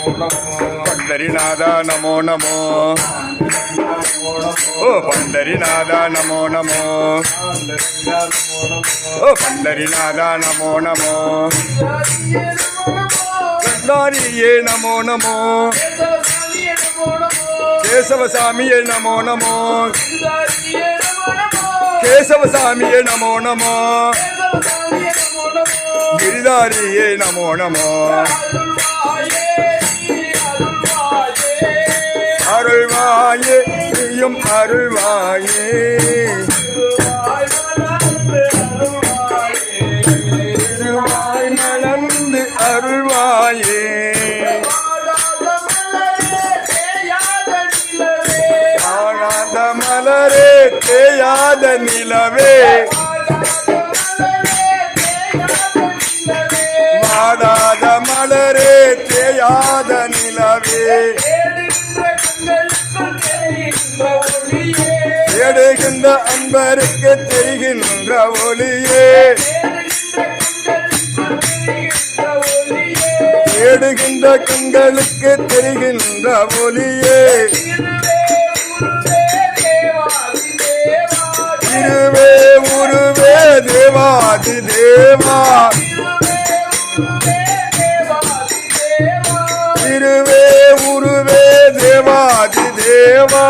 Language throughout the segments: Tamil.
पंढरीनाथ नमो नमो ओ पंढरीनाथ नमो नमो ओ पंढरीनाथ नमो नमो गंधारिये नमो नमो केशव स्वामिये नमो नमो केशव स्वामिये नमो नमो गिरिधारिये नमो नमो அருள்வாயே நீயும் அருள்வாயே திருவாய் மலர்ந்து அருள்வாயே ஆகாத மலரே தேயாத நிலவே வாடாத மலரே தேயாத நிலவே தேடுகின்ற அன்பருக்கு தெரிகின்ற ஒளியே தேடுகின்ற கண்களுக்கு தெரிகின்ற ஒளியே திருவே உருவே தேவாதி தேவா திருவே உருவே தேவாதி தேவா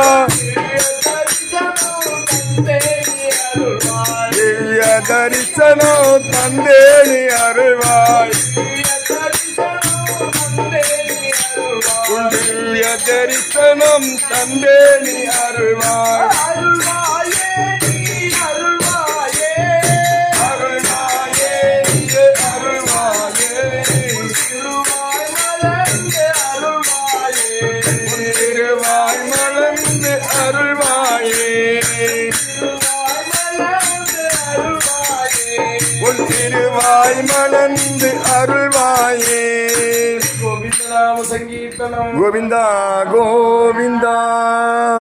திவ்ய தரிசனம் தந்தேனி அருள்வாய் திவ்ய தரிசனம் தந்தேனி அருள்வாய் திருவாய் மலர்ந்து அருள்வாயே உன் திருவாய் மலர்ந்து அருள்வாயே கோவிந்தா கோவிந்தா